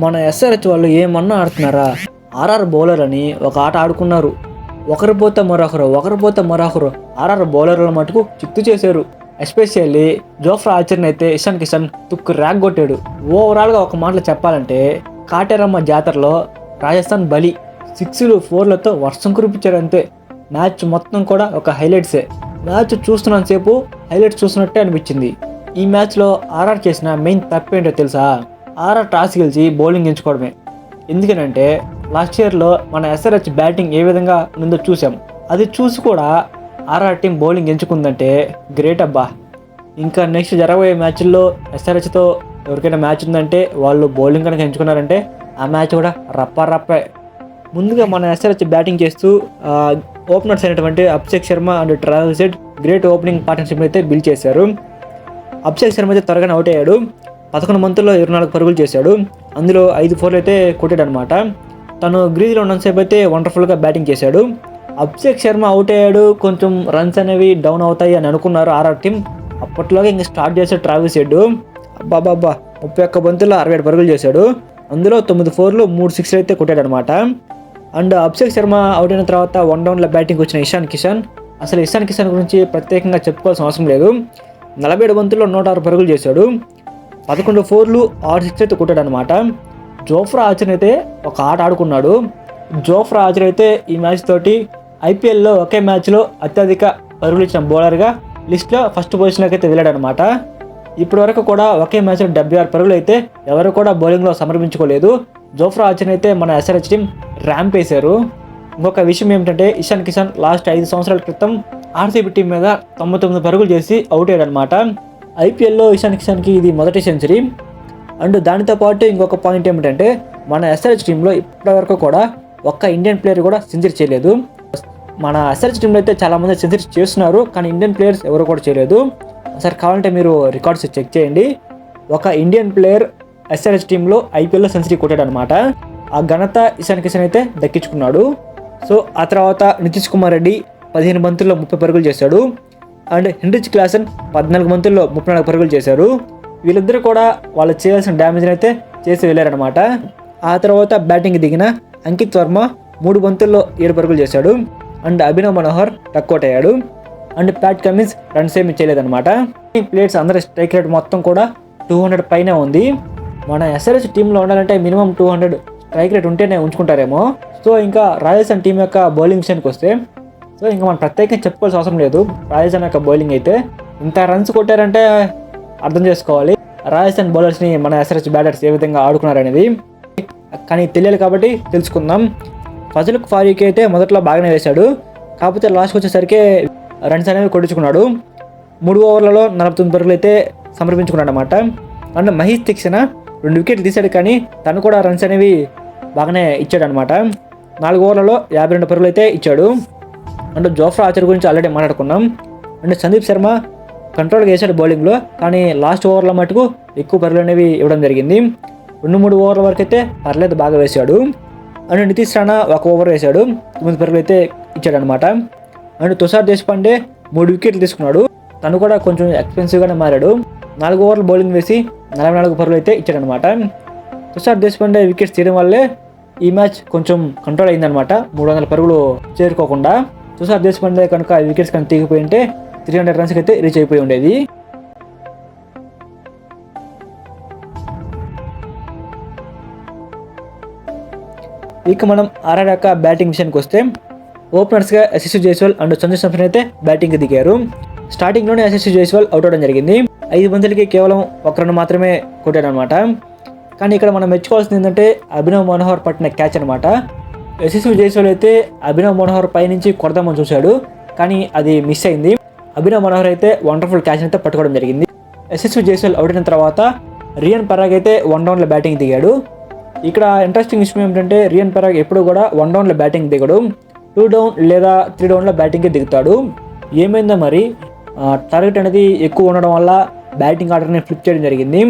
మన ఎస్ఆర్హెచ్ వాళ్ళు ఏమన్నా ఆడుతున్నారా? ఆర్ఆర్ బౌలర్ అని ఒక ఆట ఆడుకున్నారు. ఒకరు పోతే మరొకరు ఆర్ఆర్ బౌలర్ల మటుకు చిత్తు చేశారు. ఎస్పెషల్లీ జోఫ్రా ఆర్చర్ని అయితే ఇషాన్ కిషన్ తుక్కు ర్యాక్ కొట్టాడు. ఓవరాల్గా ఒక మాటలో చెప్పాలంటే కాటేరమ్మ జాతరలో రాజస్థాన్ బలి 6లు 4లతో వర్షం కురిపించారు అంతే. మ్యాచ్ మొత్తం కూడా ఒక హైలైట్సే. మ్యాచ్ చూస్తున్నంతసేపు హైలైట్స్ చూస్తున్నట్టే అనిపించింది. ఈ మ్యాచ్లో ఆర్ఆర్ చేసిన మెయిన్ తప్పేంటో తెలుసా? ఆర్ఆర్ టాస్ గెలిచి బౌలింగ్ ఎంచుకోవడమే. ఎందుకనంటే లాస్ట్ ఇయర్లో మన ఎస్ఆర్హెచ్ బ్యాటింగ్ ఏ విధంగా ఉందో చూసాం. అది చూసి కూడా ఆర్ఆర్ టీం బౌలింగ్ ఎంచుకుందంటే గ్రేట్ అబ్బా. ఇంకా నెక్స్ట్ జరగబోయే మ్యాచ్ల్లో ఎస్ఆర్హెచ్తో ఎవరికైనా మ్యాచ్ ఉందంటే వాళ్ళు బౌలింగ్ కనుక ఎంచుకున్నారంటే ఆ మ్యాచ్ కూడా రప్పే. ముందుగా మన ఎస్ఆర్హెచ్ బ్యాటింగ్ చేస్తూ ఓపెనర్స్ అయినటువంటి Abhishek Sharma and Travis head great opening partnership అయితే బిల్డ్ చేశారు. అభిషేక్ శర్మ అయితే త్వరగానే అవుట్ అయ్యాడు. 11 బంతుల్లో 24 పరుగులు చేశాడు. అందులో 5 4 అయితే కొట్టాడు అనమాట. తను గ్రీజ్లో ఉన్నంతసేపు అయితే వండర్ఫుల్గా బ్యాటింగ్ చేశాడు. అభిషేక్ శర్మ అవుట్ అయ్యాడు, కొంచెం రన్స్ అనేవి డౌన్ అవుతాయి అని అనుకున్నారు ఆర్ఆర్ టీం. అప్పట్లోగా ఇంకా స్టార్ట్ చేశాడు ట్రావిస్ హెడ్. అబ్బాబ్బా 31 బంతుల్లో 67 పరుగులు చేశాడు. అందులో 9 4లు 3 6లు అయితే కొట్టాడు అనమాట. అండ్ అభిషేక్ శర్మ అవుట్ అయిన తర్వాత 1 డౌన్లో బ్యాటింగ్ వచ్చిన ఇషాన్ కిషన్. అసలు ఇషాన్ కిషన్ గురించి ప్రత్యేకంగా చెప్పుకోవాల్సిన అవసరం లేదు. 47 బంతుల్లో 106 పరుగులు చేశాడు. 11 4లు 6 6 అయితే కొట్టాడు అనమాట. జోఫ్రా ఆర్చర్ అయితే ఒక ఆట ఆడుకున్నాడు. జోఫ్రా ఆర్చర్ అయితే ఈ మ్యాచ్ తోటి ఐపీఎల్లో ఒకే మ్యాచ్లో అత్యధిక పరుగులు ఇచ్చిన బౌలర్గా లిస్ట్లో ఫస్ట్ పొజిషన్లోకి అయితే వెళ్ళాడు అనమాట. ఇప్పటి వరకు కూడా ఒకే మ్యాచ్లో 76 పరుగులు అయితే ఎవరు కూడా బౌలింగ్లో సమర్పించుకోలేదు. జోఫ్రా ఆర్చర్ అయితే మన ఎస్ఆర్హెచ్ టీం ర్యాంప్ వేశారు. ఇంకొక విషయం ఏమిటంటే ఇషాన్ కిషన్ లాస్ట్ 5 సంవత్సరాల క్రితం ఆర్సీబీ టీం మీద 99 పరుగులు చేసి అవుట్ అయ్యాడు అనమాట. ఐపీఎల్లో ఇషాన్ కిషన్కి ఇది మొదటి సెంచరీ. అండ్ దానితో పాటు ఇంకొక పాయింట్ ఏమిటంటే మన ఎస్ఆర్హెచ్ టీంలో ఇప్పటివరకు కూడా ఒక్క ఇండియన్ ప్లేయర్ కూడా సెంచరీ చేయలేదు. మన ఎస్ఆర్హెచ్ టీంలో అయితే చాలామంది సెంచరీ చేస్తున్నారు, కానీ ఇండియన్ ప్లేయర్స్ ఎవరు కూడా చేయలేదు. ఒకసారి కావాలంటే మీరు రికార్డ్స్ చెక్ చేయండి. ఒక ఇండియన్ ప్లేయర్ ఎస్ఆర్హెచ్ టీంలో ఐపీఎల్లో సెంచరీ కొట్టాడు అనమాట. ఆ ఘనత ఇషాన్ కిషన్ అయితే దక్కించుకున్నాడు. సో ఆ తర్వాత నితీష్ కుమార్ రెడ్డి 15 బంతుల్లో 30 పరుగులు చేశాడు. అండ్ హెన్రిచ్ క్లాసన్ 14 బంతుల్లో 34 పరుగులు చేశారు. వీళ్ళిద్దరూ కూడా వాళ్ళు చేయాల్సిన డ్యామేజ్ని అయితే చేసి వెళ్ళారనమాట. ఆ తర్వాత బ్యాటింగ్ దిగిన అంకిత్ వర్మ 3 బంతుల్లో 7 పరుగులు చేశాడు. అండ్ అభినవ్ మనోహర్ టక్అవుట్ అయ్యాడు. అండ్ ప్యాట్ కమిన్స్ రన్స్ ఏమి చేయలేదన్నమాట. ఈ ప్లేయర్స్ అందరి స్ట్రైక్ రేట్ మొత్తం కూడా 200 పైనే ఉంది. మన ఎస్ఆర్హెచ్ టీంలో ఉండాలంటే మినిమం 200 స్ట్రైక్ రేట్ ఉంటేనే ఉంచుకుంటారేమో. సో ఇంకా రాజస్థాన్ టీం యొక్క బౌలింగ్ విషయానికి వస్తే సో ఇంకా మనం ప్రత్యేకంగా చెప్పుకోవాల్సిన అవసరం లేదు. రాజస్థాన్ యొక్క బౌలింగ్ అయితే ఇంత రన్స్ కొట్టారంటే అర్థం చేసుకోవాలి రాజస్థాన్ బౌలర్స్ని మన ఎస్ఆర్హెచ్ బ్యాటర్స్ ఏ విధంగా ఆడుకున్నారనేది. కానీ తెలియాలి కాబట్టి తెలుసుకుందాం. ఫజల్ ఫారూఖీ అయితే మొదట్లో బాగానే వేశాడు, కాకపోతే లాస్ట్కి వచ్చేసరికి రన్స్ అనేవి కొట్టించుకున్నాడు. 3 ఓవర్లలో 49 పరుగులు అయితే సమర్పించుకున్నాడు అనమాట. అండ్ మహేష్ తీక్షణ 2 వికెట్లు తీశాడు, కానీ తను కూడా రన్స్ అనేవి బాగానే ఇచ్చాడు అనమాట. 4 ఓవర్లలో 52 పరుగులు అయితే ఇచ్చాడు. అండ్ జోఫ్రా ఆర్చర్ గురించి ఆల్రెడీ మాట్లాడుకున్నాం. అండ్ సందీప్ శర్మ కంట్రోల్గా వేశాడు బౌలింగ్లో, కానీ లాస్ట్ ఓవర్లో మటుకు ఎక్కువ పరుగులు అనేవి ఇవ్వడం జరిగింది. 2-3 ఓవర్ల వరకు అయితే పర్లేదు, బాగా వేశాడు. అండ్ నితీష్ రాణా 1 ఓవర్ వేశాడు, 9 పరుగులు అయితే ఇచ్చాడు అనమాట. అండ్ తుషార్ దేశపాండే 3 వికెట్లు తీసుకున్నాడు, తను కూడా కొంచెం ఎక్స్పెన్సివ్గానే మారాడు. 4 ఓవర్లు బౌలింగ్ వేసి 44 పరుగులు అయితే ఇచ్చాడనమాట. తుషార్ దేశపాండే వికెట్స్ తీయడం వల్లే ఈ మ్యాచ్ కొంచెం కంట్రోల్ అయిందనమాట. 300 పరుగులు చేరుకోకుండా తుషార్ దేశపాండే కనుక వికెట్స్ కనుక తీగిపోయి ఉంటే 300 రన్స్కి అయితే రీచ్ అయిపోయి ఉండేది. ఇక మనం ఆర్ఆర్ యొక్క బ్యాటింగ్ విషయానికి వస్తే ఓపెనర్స్గా యశస్వి జైస్వాల్ అండ్ సంజు శాంసన్ అయితే బ్యాటింగ్కి దిగారు. స్టార్టింగ్లోనే యశస్వి జైస్వాల్ అవుట్ అవడం జరిగింది. 5 బంతులకి కేవలం 1 రన్ మాత్రమే కొట్టాడు అనమాట. కానీ ఇక్కడ మనం మెచ్చుకోవాల్సింది ఏంటంటే అభినవ్ మనోహర్ పట్టిన క్యాచ్ అనమాట. యశస్వి జైస్వాల్ అయితే అభినవ్ మనోహర్ పైనుంచి కొడదామని చూశాడు, కానీ అది మిస్ అయింది. అభినవ్ మనోహర్ అయితే వండర్ఫుల్ క్యాచ్ అయితే పట్టుకోవడం జరిగింది. యశస్వి జైస్వాల్ అవుట్ అయిన తర్వాత రియన్ పరాగ్ అయితే 1 డౌన్లో బ్యాటింగ్ దిగాడు. ఇక్కడ ఇంట్రెస్టింగ్ విషయం ఏమిటంటే రియన్ పరాగ్ ఎప్పుడు కూడా 1 డౌన్లో బ్యాటింగ్ దిగడు, 2 డౌన్ లేదా 3 డౌన్లో బ్యాటింగ్కి దిగుతాడు. ఏమైందో మరి టార్గెట్ అనేది ఎక్కువ ఉండడం వల్ల బ్యాటింగ్ ఆర్డర్ని ఫ్లిప్ చేయడం జరిగింది.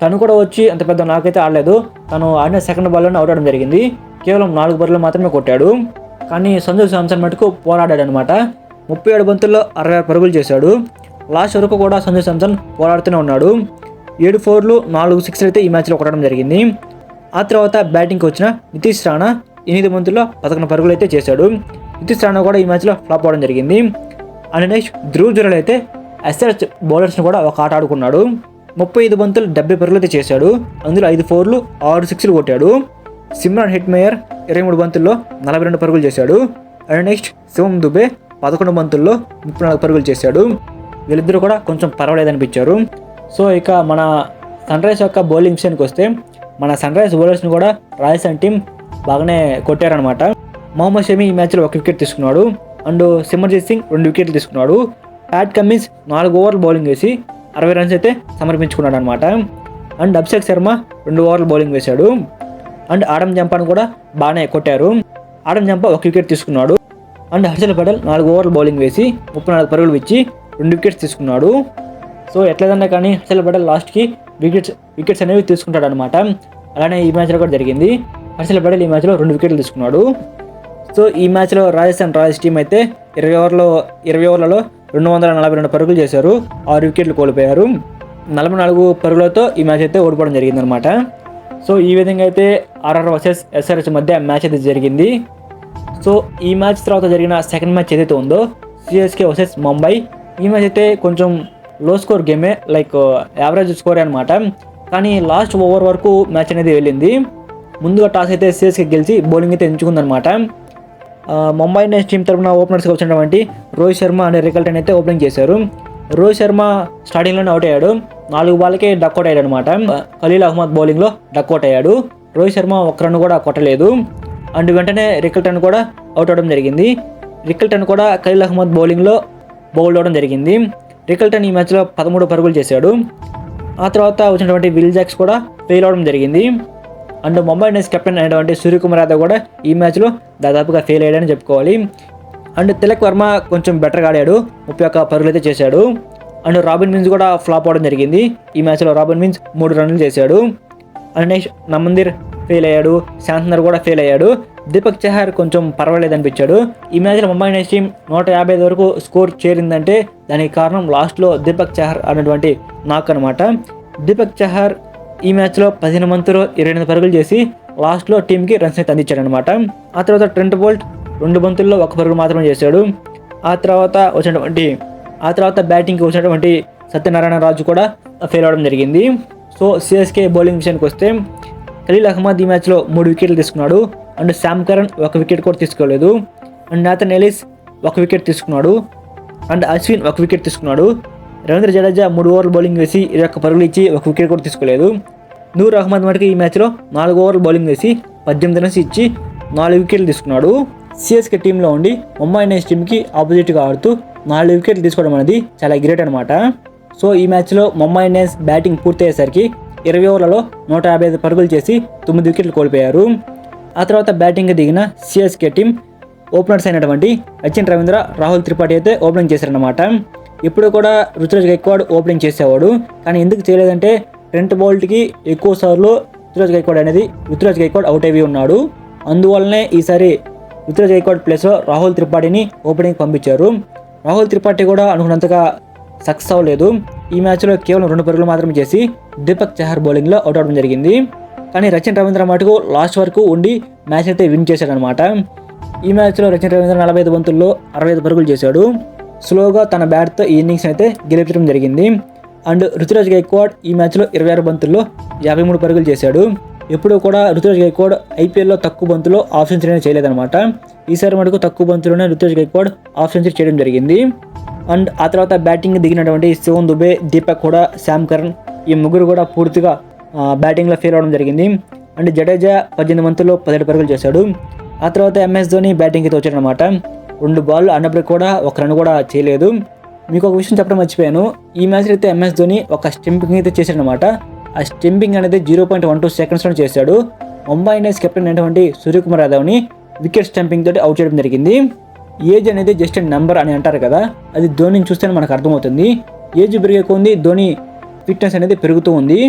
తను కూడా వచ్చి అంత పెద్ద నాకైతే ఆడలేదు, తను ఆడిన సెకండ్ బాల్లోనే అవుట్ అవడం జరిగింది. కేవలం 4 పరుగులు మాత్రమే కొట్టాడు. కానీ సంజు శాంసన్ మటుకు పోరాడాడు అనమాట. 37 బంతుల్లో 66 పరుగులు చేశాడు. లాస్ట్ వరకు కూడా సంజు శాంసన్ పోరాడుతూనే ఉన్నాడు. 7 4లు 4 6లు అయితే ఈ మ్యాచ్లో కొట్టడం జరిగింది. ఆ తర్వాత బ్యాటింగ్కి వచ్చిన నితీష్ రాణా 8 బంతుల్లో 11 పరుగులు అయితే చేశాడు. నితీష్ రాణా కూడా ఈ మ్యాచ్లో ఫ్లాప్ అవ్వడం జరిగింది. అండ్ నెక్స్ట్ ధ్రువ్ జురెల్ అయితే ఎస్ఆర్హెచ్ బౌలర్స్ని కూడా ఒక ఆట ఆడుకున్నాడు. 35 బంతులు 70 పరుగులు అయితే చేశాడు. అందులో 5 4లు 6 6లు కొట్టాడు. సిమ్రాన్ హిట్మేయర్ 23 బంతుల్లో 42 పరుగులు చేశాడు. అండ్ నెక్స్ట్ శివం దుబే 11 బంతుల్లో 34 పరుగులు చేశాడు. వీళ్ళిద్దరూ కూడా కొంచెం పర్వాలేదనిపించారు. సో ఇక మన సన్ రైజ్ యొక్క బౌలింగ్ విషయానికి వస్తే మన సన్ రైజ్ బౌలర్స్ని కూడా రాజస్థాన్ టీం బాగానే కొట్టారనమాట. మొహమ్మద్ షమి ఈ మ్యాచ్లో 1 వికెట్ తీసుకున్నాడు. అండ్ సిమర్జీత్ సింగ్ 2 వికెట్లు తీసుకున్నాడు. ప్యాట్ కమిన్స్ 4 ఓవర్లు బౌలింగ్ వేసి 60 రన్స్ అయితే సమర్పించుకున్నాడు అనమాట. అండ్ అభిషేక్ శర్మ 2 ఓవర్లు బౌలింగ్ వేశాడు. అండ్ ఆడమ్ జంపాను కూడా బాగానే కొట్టారు. ఆడమ్ జంపా 1 వికెట్ తీసుకున్నాడు. అండ్ హర్షల్ పటేల్ 4 ఓవర్లు బౌలింగ్ వేసి 34 పరుగులు ఇచ్చి 2 వికెట్స్ తీసుకున్నాడు. సో ఎట్లేదన్నా కానీ హర్షల్ పటేల్ లాస్ట్కి వికెట్స్ అనేవి తీసుకుంటాడు అనమాట. అలానే ఈ మ్యాచ్లో కూడా జరిగింది. హర్షల్ పటేల్ ఈ మ్యాచ్లో 2 వికెట్లు తీసుకున్నాడు. సో ఈ మ్యాచ్లో రాజస్థాన్ రాయల్స్ టీం అయితే 20 ఓవర్లలో 242 పరుగులు చేశారు. 6 వికెట్లు కోల్పోయారు. 44 పరుగులతో ఈ మ్యాచ్ అయితే ఓడిపోవడం జరిగిందనమాట. సో ఈ విధంగా అయితే ఆర్ఆర్ వర్సెస్ ఎస్ఆర్హెచ్ మధ్య మ్యాచ్ అయితే జరిగింది. సో ఈ మ్యాచ్ తర్వాత జరిగిన సెకండ్ మ్యాచ్ ఏదైతే ఉందో సిఎస్కే వర్సెస్ ముంబై, ఈ మ్యాచ్ అయితే కొంచెం లో స్కోర్ గేమే, లైక్ యావరేజ్ స్కోర్ అనమాట. కానీ లాస్ట్ ఓవర్ వరకు మ్యాచ్ అనేది వెళ్ళింది. ముందుగా టాస్ అయితే సిఎస్కే గెలిచి బౌలింగ్ అయితే ఎంచుకుందనమాట. ముంబై ఇండియన్స్ టీం తరఫున ఓపెనర్స్గా వచ్చినటువంటి రోహిత్ శర్మ అండ్ రికల్టన్ అయితే ఓపెనింగ్ చేశారు. రోహిత్ శర్మ స్టార్టింగ్లోనే అవుట్ అయ్యాడు. 4 బాల్కే డక్అవుట్ అయ్యాడు అనమాట. ఖలీల్ అహ్మద్ బౌలింగ్లో డక్అవుట్ అయ్యాడు. రోహిత్ శర్మ 1 రన్ కూడా కొట్టలేదు. అండ్ వెంటనే రికల్టన్ కూడా అవుట్ అవడం జరిగింది. రికల్టన్ కూడా ఖలీల్ అహ్మద్ బౌలింగ్లో బౌల్డ్ అవడం జరిగింది. రికల్టన్ ఈ మ్యాచ్లో 13 పరుగులు చేశాడు. ఆ తర్వాత వచ్చినటువంటి విల్ జాక్స్ కూడా ఫెయిల్ అవడం జరిగింది. అండ్ ముంబై ఇండియన్స్ కెప్టెన్ అయినటువంటి సూర్యకుమార్ యాదవ్ కూడా ఈ మ్యాచ్లో దాదాపుగా ఫెయిల్ అయ్యాడని చెప్పుకోవాలి. అండ్ తిలక్ వర్మ కొంచెం బెటర్గా ఆడాడు. 31 పరుగులు అయితే చేశాడు. అండ్ రాబిన్ మిన్స్ కూడా ఫ్లాప్ అవడం జరిగింది. ఈ మ్యాచ్లో రాబిన్ మిన్స్ 3 రన్లు చేశాడు. అండ్ నెక్స్ట్ నమందిర్ ఫెయిల్ అయ్యాడు. శాంతనర్ కూడా ఫెయిల్ అయ్యాడు. దీపక్ చహర్ కొంచెం పర్వాలేదు అనిపించాడు. ఈ మ్యాచ్లో ముంబై ఇండియన్స్ టీం 155 వరకు స్కోర్ చేరిందంటే దానికి కారణం లాస్ట్లో దీపక్ చహర్ అనేటువంటి నాక్ అనమాట. దీపక్ చహర్ ఈ మ్యాచ్లో 15 బంతుల్లో 28 పరుగులు చేసి లాస్ట్లో టీంకి రన్స్ అయితే అందించాడు అనమాట. ఆ తర్వాత ట్రెంట్ బోల్ట్ 2 బంతుల్లో 1 పరుగు మాత్రమే చేశాడు. ఆ తర్వాత బ్యాటింగ్కి వచ్చినటువంటి సత్యనారాయణ రాజు కూడా ఫెయిల్ అవడం జరిగింది. సో సిఎస్కే బౌలింగ్ విషయానికి వస్తే ఖలీల్ అహ్మద్ ఈ మ్యాచ్లో 3 వికెట్లు తీసుకున్నాడు. అండ్ శామ్ కరణ్ 1 వికెట్ కూడా తీసుకోలేదు. అండ్ నాథన్ ఎలిస్ 1 వికెట్ తీసుకున్నాడు. అండ్ అశ్విన్ 1 వికెట్ తీసుకున్నాడు. రవీంద్ర జడేజా 3 ఓవర్లు బౌలింగ్ వేసి 21 పరుగులు ఇచ్చి 1 వికెట్ కూడా తీసుకోలేదు. నూర్ అహ్మద్ మటుకు ఈ మ్యాచ్లో 4 ఓవర్లు బౌలింగ్ వేసి 18 రన్స్ ఇచ్చి 4 వికెట్లు తీసుకున్నాడు. సిఎస్కే టీంలో ఉండి ముంబై ఇండియన్స్ టీంకి ఆపోజిట్గా ఆడుతూ 4 వికెట్లు తీసుకోవడం అనేది చాలా గ్రేట్ అనమాట. సో ఈ మ్యాచ్లో ముంబై ఇండియన్స్ బ్యాటింగ్ పూర్తయ్యేసరికి 20 ఓవర్లలో 155 పరుగులు చేసి 9 వికెట్లు కోల్పోయారు. ఆ తర్వాత బ్యాటింగ్కి దిగిన సిఎస్కే టీం ఓపెనర్స్ అయినటువంటి అచిన్ రవీంద్ర, రాహుల్ త్రిపాఠి అయితే ఓపెనింగ్ చేశారనమాట. ఇప్పుడు కూడా రుతురాజ్ గైక్వాడ్ ఓపెనింగ్ చేసేవాడు. కానీ ఎందుకు చేయలేదంటే ట్రెంట్ బౌల్ట్కి ఎక్కువ సార్లు రుతురాజ్ గైక్వాడ్ అవుట్ అయ్యి ఉన్నాడు. అందువల్లనే ఈసారి రుతురాజ్ గైక్వాడ్ ప్లేస్లో రాహుల్ త్రిపాఠిని ఓపెనింగ్ పంపించారు. రాహుల్ త్రిపాఠి కూడా అనుకున్నంతగా సక్సెస్ అవ్వలేదు. ఈ మ్యాచ్లో కేవలం 2 పరుగులు మాత్రమే చేసి దీపక్ చహర్ బౌలింగ్లో అవుట్ అవడం జరిగింది. కానీ రచిన్ రవీంద్ర మటుకు లాస్ట్ వరకు ఉండి మ్యాచ్ అయితే విన్ చేశాడనమాట. ఈ మ్యాచ్లో రచిన్ రవీంద్ర 45 బంతుల్లో 65 పరుగులు చేశాడు. స్లోగా తన బ్యాట్తో ఈ ఇన్నింగ్స్ అయితే గెలిపించడం జరిగింది. అండ్ రుతురాజ్ గైక్వాడ్ ఈ మ్యాచ్లో 26 బంతుల్లో 53 పరుగులు చేశాడు. ఎప్పుడూ కూడా రుతురాజ్ గైక్వాడ్ ఐపీఎల్లో తక్కువ బంతులో హాఫ్ సెంచరీ అనేది చేయలేదన్నమాట. ఈసారి మటుకు తక్కువ బంతులోనే రుతురాజ్ గైక్వాడ్ హాఫ్ సెంచరీ చేయడం జరిగింది. అండ్ ఆ తర్వాత బ్యాటింగ్ దిగినటువంటి శివం దుబే, దీపక్ హుడా, శామ్ కరణ్ ఈ ముగ్గురు కూడా పూర్తిగా బ్యాటింగ్లో ఫెయిల్ అవడం జరిగింది. అండ్ జడేజా 18 బంతుల్లో 17 పరుగులు చేశాడు. ఆ తర్వాత ఎంఎస్ ధోని బ్యాటింగ్కి వచ్చాడనమాట. 2 బాల్ అన్నప్పటికీ కూడా 1 రన్ కూడా చేయలేదు. మీకు ఒక విషయం చెప్పడం మర్చిపోయాను. ఈ మ్యాచ్లో అయితే ఎంఎస్ ధోని ఒక స్టంపింగ్ అయితే చేశాడనమాట. ఆ స్టంపింగ్ అనేది 0.12 సెకండ్స్లో చేశాడు. ముంబై ఇండియన్స్ కెప్టెన్ అయినటువంటి సూర్యకుమార్ యాదవ్ని వికెట్ స్టంపింగ్ తోటి అవుట్ చేయడం జరిగింది. ఏజ్ అనేది జస్ట్ నెంబర్ అని అంటారు కదా, అది ధోనిని చూస్తేనే మనకు అర్థమవుతుంది. ఏజ్ పెరిగే కొద్దీ ధోని ఫిట్నెస్ అనేది పెరుగుతూ ఉంది.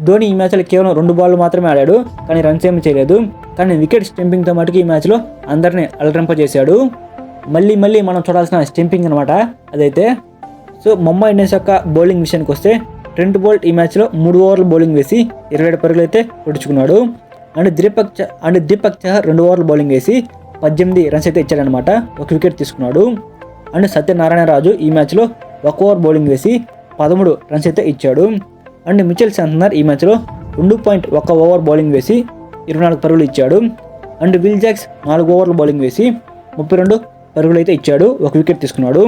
ధోని ఈ మ్యాచ్లో కేవలం 2 బాల్ మాత్రమే ఆడాడు, కానీ రన్స్ ఏమీ చేయలేదు. కానీ వికెట్ స్టంపింగ్తో మటుకు ఈ మ్యాచ్లో అందరినీ అలరింపజేశాడు. మళ్ళీ మనం చూడాల్సిన స్టంపింగ్ అనమాట అదైతే. సో ముంబై ఇండియన్స్ యొక్క బౌలింగ్ విషయానికి వస్తే ట్రెంట్ బోల్ట్ ఈ మ్యాచ్లో 3 ఓవర్లు బౌలింగ్ వేసి 27 పరుగులు అయితే కొట్టుకున్నాడు. దీపక్ చహర్ 2 ఓవర్లు బౌలింగ్ వేసి 18 రన్స్ అయితే ఇచ్చాడనమాట. 1 వికెట్ తీసుకున్నాడు. అండ్ సత్యనారాయణ రాజు ఈ మ్యాచ్లో 1 ఓవర్ బౌలింగ్ వేసి 13 రన్స్ అయితే ఇచ్చాడు. అండ్ మిచెల్ శాంట్నర్ ఈ మ్యాచ్లో 2.1 ఓవర్ బౌలింగ్ వేసి 24 పరుగులు ఇచ్చాడు. అండ్ విల్ జాక్స్ 4 ఓవర్లు బౌలింగ్ వేసి 32 పరుగులు అయితే ఇచ్చాడు. 1 వికెట్ తీసుకున్నాడు.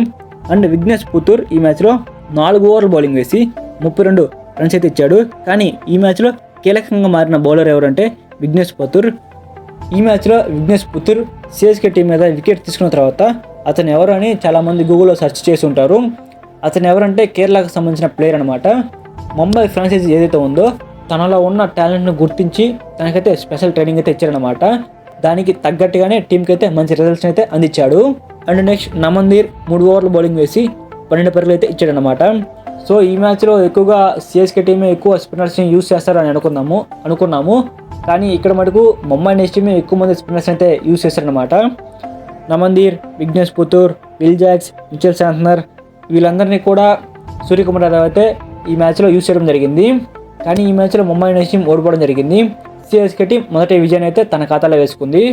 అండ్ విఘ్నేష్ పుత్తూర్ ఈ మ్యాచ్లో 4 ఓవర్లు బౌలింగ్ వేసి 32 రన్స్ అయితే ఇచ్చాడు. కానీ ఈ మ్యాచ్లో కీలకంగా మారిన బౌలర్ ఎవరంటే విఘ్నేష్ పుత్తూర్. ఈ మ్యాచ్లో విఘ్నేష్ పుత్తూర్ సిఎస్కే టీం మీద వికెట్ తీసుకున్న తర్వాత అతను ఎవరు అని చాలామంది గూగుల్లో సెర్చ్ చేసి ఉంటారు. అతను ఎవరంటే కేరళకు సంబంధించిన ప్లేయర్ అనమాట. ముంబై ఫ్రాంచైజీ ఏదైతే ఉందో తనలో ఉన్న టాలెంట్ను గుర్తించి తనకైతే స్పెషల్ ట్రైనింగ్ అయితే ఇచ్చారనమాట. దానికి తగ్గట్టుగానే టీంకి అయితే మంచి రిజల్ట్స్ అయితే అందించాడు. అండ్ నెక్స్ట్ నమందీర్ 3 ఓవర్లు బౌలింగ్ వేసి 12 పరుగులు అయితే ఇచ్చాడనమాట. సో ఈ మ్యాచ్లో ఎక్కువగా సిఎస్కే టీమే ఎక్కువ స్పిన్నర్స్ని యూజ్ చేస్తారని అనుకున్నాము. కానీ ఇక్కడ మటుకు ముంబై ఇండియన్స్ టీమే ఎక్కువ మంది స్పిన్నర్స్ అయితే యూజ్ చేస్తారనమాట. Naman Dhir, Vignesh Puthur, will Jacks, Mitchell Santner వీళ్ళందరినీ కూడా సూర్యకుమార్ యాదవ్ అయితే ఈ మ్యాచ్లో యూజ్ చేయడం జరిగింది. కానీ ఈ మ్యాచ్లో ముంబై ఇండియన్స్ టీం ఓడిపోవడం జరిగింది. సిఎస్కే టీం మొదటి విజయాన్ని అయితే తన ఖాతాలో వేసుకుంది.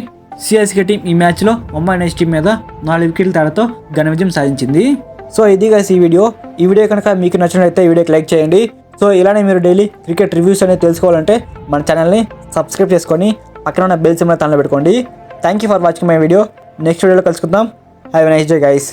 సిఎస్కే టీం ఈ మ్యాచ్లో ముంబై ఇండియన్స్ టీం మీద 4 వికెట్ల తేడాతో ఘన విజయం సాధించింది. సో ఇది గైస్ ఈ వీడియో కనుక మీకు నచ్చినట్లయితే ఈ వీడియోకి లైక్ చేయండి. సో ఇలానే మీరు డైలీ క్రికెట్ రివ్యూస్ అనేది తెలుసుకోవాలంటే మన ఛానల్ని సబ్స్క్రైబ్ చేసుకొని పక్కన ఉన్న బెల్ సింబల్ తనలో పెట్టుకోండి. Thank you for watching my video. Next వీడియోలో కలుసుకుందాం. Have a nice day guys.